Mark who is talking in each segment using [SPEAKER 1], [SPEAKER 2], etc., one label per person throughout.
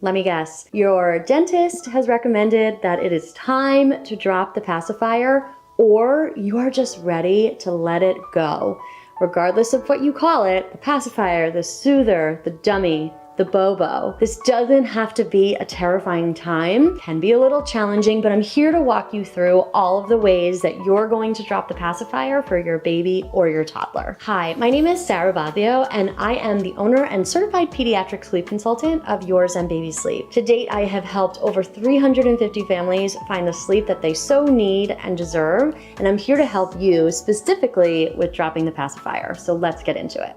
[SPEAKER 1] Let me guess. Your dentist has recommended that it is time to drop the pacifier, or you are just ready to let it go. Regardless of what you call it, the pacifier, the soother, the dummy, the bobo. This doesn't have to be a terrifying time. It can be a little challenging, but I'm here to walk you through all of the ways that you're going to drop the pacifier for your baby or your toddler. Hi, my name is Sarah Bossio, and I am the owner and certified pediatric sleep consultant of Your Zen Baby Sleep. To date, I have helped over 350 families find the sleep that they so need and deserve, and I'm here to help you specifically with dropping the pacifier. So let's get into it.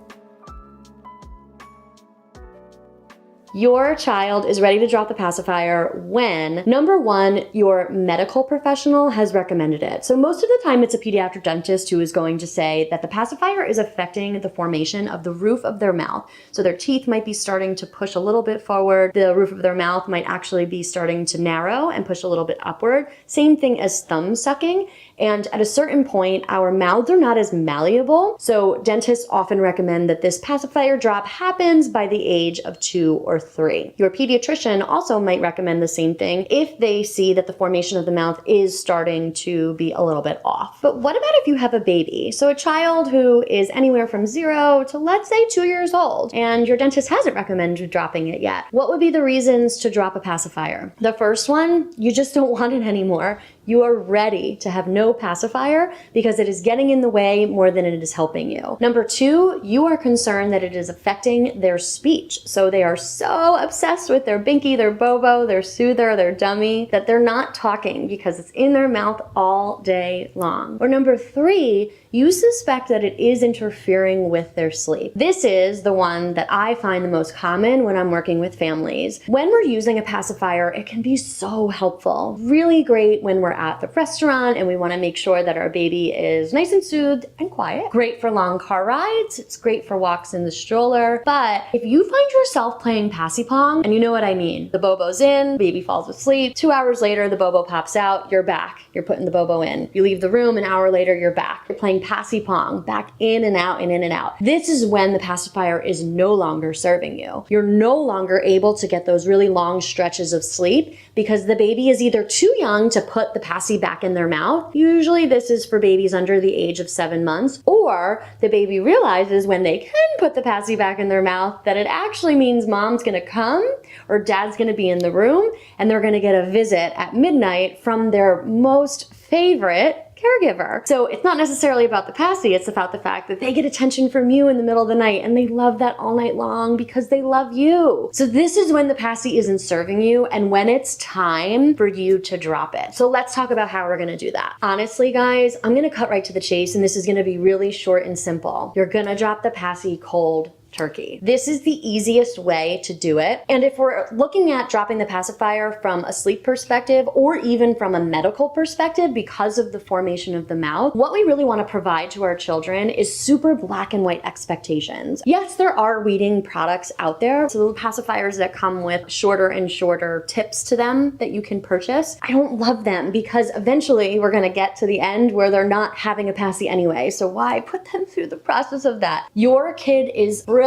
[SPEAKER 1] Your child is ready to drop the pacifier when, number one, your medical professional has recommended it. So most of the time it's a pediatric dentist who is going to say that the pacifier is affecting the formation of the roof of their mouth. So their teeth might be starting to push a little bit forward. The roof of their mouth might actually be starting to narrow and push a little bit upward. Same thing as thumb sucking. And at a certain point, our mouths are not as malleable. So dentists often recommend that this pacifier drop happens by the age of 2 or 3. Your pediatrician also might recommend the same thing if they see that the formation of the mouth is starting to be a little bit off. But what about if you have a baby? So a child who is anywhere from 0 to, let's say, 2 years old, and your dentist hasn't recommended dropping it yet. What would be the reasons to drop a pacifier? The first one, you just don't want it anymore. You are ready to have no pacifier because it is getting in the way more than it is helping you. Number 2, you are concerned that it is affecting their speech. So they are so obsessed with their binky, their bobo, their soother, their dummy, that they're not talking because it's in their mouth all day long. Or number 3, you suspect that it is interfering with their sleep. This is the one that I find the most common when I'm working with families. When we're using a pacifier, it can be so helpful. Really great when we're at the restaurant and we want to make sure that our baby is nice and soothed and quiet. Great for long car rides. It's great for walks in the stroller. But if you find yourself playing passy pong, and you know what I mean, the bobo's in, baby falls asleep, 2 hours later the bobo pops out, you're back. You're putting the bobo in. You leave the room, an hour later you're back. You're playing passy pong, back in and out and in and out. This is when the pacifier is no longer serving you. You're no longer able to get those really long stretches of sleep because the baby is either too young to put the passy back in their mouth. Usually this is for babies under the age of 7 months, or the baby realizes when they can put the passy back in their mouth that it actually means mom's gonna come or dad's gonna be in the room and they're gonna get a visit at midnight from their most favorite caregiver. So it's not necessarily about the passy, it's about the fact that they get attention from you in the middle of the night and they love that all night long because they love you. So this is when the passy isn't serving you and when it's time for you to drop it. So let's talk about how we're gonna do that. Honestly, guys, I'm gonna cut right to the chase and this is gonna be really short and simple. You're gonna drop the passy cold turkey. This is the easiest way to do it. And if we're looking at dropping the pacifier from a sleep perspective or even from a medical perspective because of the formation of the mouth, what we really want to provide to our children is super black and white expectations. Yes, there are weaning products out there. So the pacifiers that come with shorter and shorter tips to them that you can purchase. I don't love them because eventually we're going to get to the end where they're not having a passy anyway. So why put them through the process of that? Your kid is brilliant.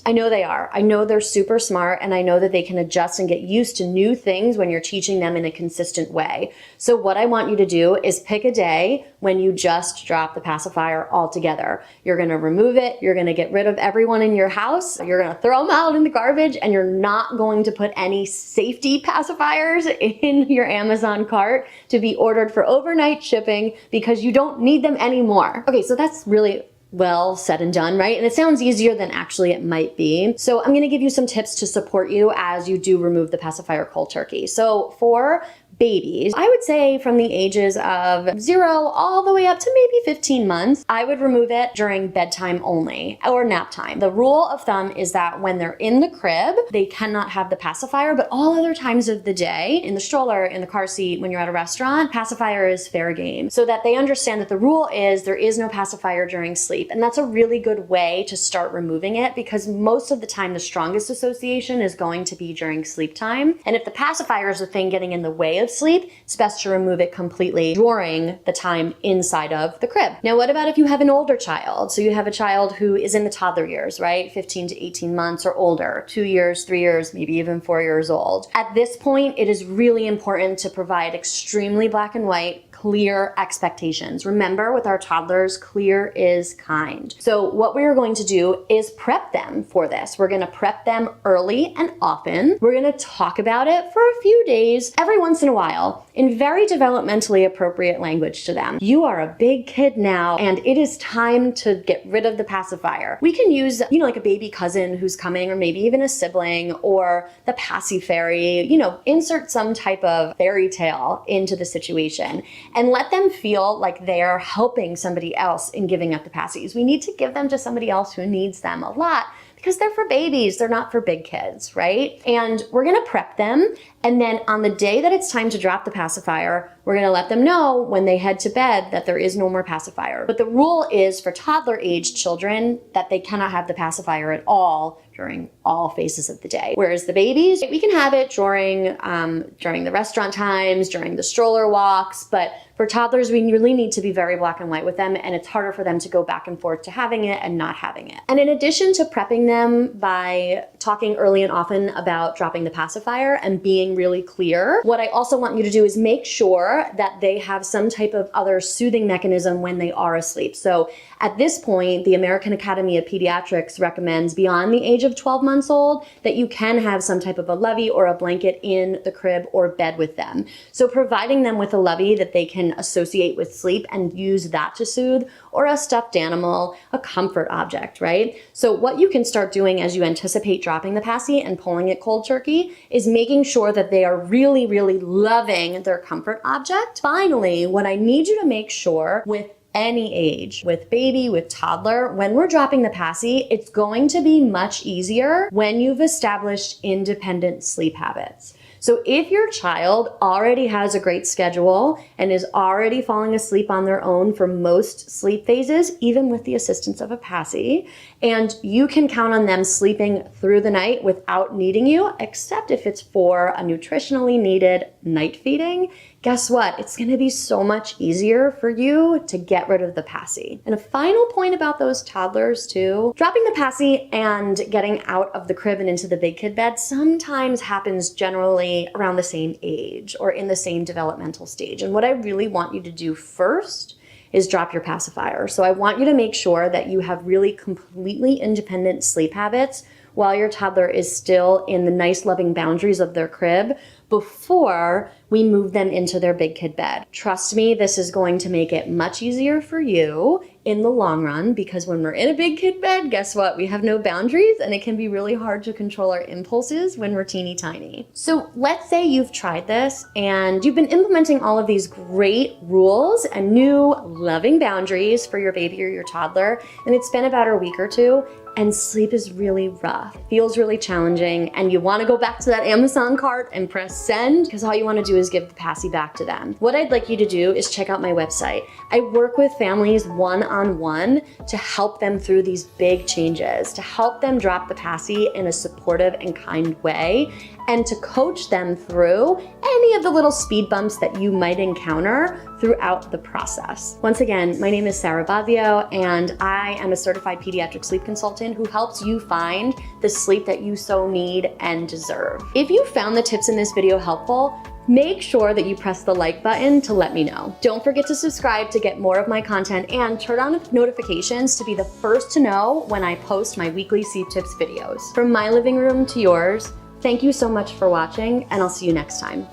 [SPEAKER 1] I know they are. I know they're super smart and I know that they can adjust and get used to new things when you're teaching them in a consistent way. So what I want you to do is pick a day when you just drop the pacifier altogether. You're going to remove it. You're going to get rid of everyone in your house. You're going to throw them out in the garbage and you're not going to put any safety pacifiers in your Amazon cart to be ordered for overnight shipping because you don't need them anymore. Okay, so that's really well said and done, right? And it sounds easier than actually it might be. So I'm going to give you some tips to support you as you do remove the pacifier cold turkey. So for babies, I would say from the ages of 0 all the way up to maybe 15 months, I would remove it during bedtime only or nap time. The rule of thumb is that when they're in the crib, they cannot have the pacifier, but all other times of the day, in the stroller, in the car seat, when you're at a restaurant, pacifier is fair game. So that they understand that the rule is there is no pacifier during sleep. And that's a really good way to start removing it because most of the time the strongest association is going to be during sleep time. And if the pacifier is the thing getting in the way of sleep, it's best to remove it completely during the time inside of the crib. Now, what about if you have an older child? So you have a child who is in the toddler years, right? 15 to 18 months or older, 2 years, 3 years, maybe even 4 years old. At this point, it is really important to provide extremely black and white, clear expectations. Remember, with our toddlers, clear is kind. So what we are going to do is prep them for this. We're gonna prep them early and often. We're gonna talk about it for a few days, every once in a while, in very developmentally appropriate language to them. You are a big kid now, and it is time to get rid of the pacifier. We can use, like a baby cousin who's coming, or maybe even a sibling, or the passy fairy, insert some type of fairy tale into the situation and let them feel like they're helping somebody else in giving up the passies. We need to give them to somebody else who needs them a lot, because they're for babies, they're not for big kids, right? And we're gonna prep them, and then on the day that it's time to drop the pacifier, we're gonna let them know when they head to bed that there is no more pacifier. But the rule is for toddler-aged children that they cannot have the pacifier at all during all phases of the day. Whereas the babies, we can have it during the restaurant times, during the stroller walks, but for toddlers, we really need to be very black and white with them, and it's harder for them to go back and forth to having it and not having it. And in addition to prepping them by talking early and often about dropping the pacifier and being really clear, what I also want you to do is make sure that they have some type of other soothing mechanism when they are asleep. So at this point, the American Academy of Pediatrics recommends beyond the age of 12 months old that you can have some type of a lovey or a blanket in the crib or bed with them. So providing them with a lovey that they can associate with sleep and use that to soothe, or a stuffed animal, a comfort object, right? So what you can start doing as you anticipate dropping the passy and pulling it cold turkey is making sure that they are really, really loving their comfort object. Finally, what I need you to make sure with any age, with baby, with toddler, when we're dropping the passy, it's going to be much easier when you've established independent sleep habits. So if your child already has a great schedule and is already falling asleep on their own for most sleep phases, even with the assistance of a passy, and you can count on them sleeping through the night without needing you, except if it's for a nutritionally needed night feeding, guess what? It's gonna be so much easier for you to get rid of the passy. And a final point about those toddlers too, dropping the passy and getting out of the crib and into the big kid bed sometimes happens generally around the same age or in the same developmental stage. And what I really want you to do first is drop your pacifier. So I want you to make sure that you have really completely independent sleep habits while your toddler is still in the nice loving boundaries of their crib before we move them into their big kid bed. Trust me, this is going to make it much easier for you in the long run, because when we're in a big kid bed, guess what? We have no boundaries, and it can be really hard to control our impulses when we're teeny tiny. So let's say you've tried this and you've been implementing all of these great rules and new loving boundaries for your baby or your toddler, and it's been about a week or two, and sleep is really rough, feels really challenging, and you wanna go back to that Amazon cart and press send, because all you wanna do is give the passy back to them. What I'd like you to do is check out my website. I work with families one-on-one to help them through these big changes, to help them drop the passy in a supportive and kind way, and to coach them through any of the little speed bumps that you might encounter throughout the process. Once again, my name is Sarah Bossio, and I am a certified pediatric sleep consultant who helps you find the sleep that you so need and deserve. If you found the tips in this video helpful, make sure that you press the like button to let me know. Don't forget to subscribe to get more of my content, and turn on notifications to be the first to know when I post my weekly sleep tips videos. From my living room to yours, thank you so much for watching, and I'll see you next time.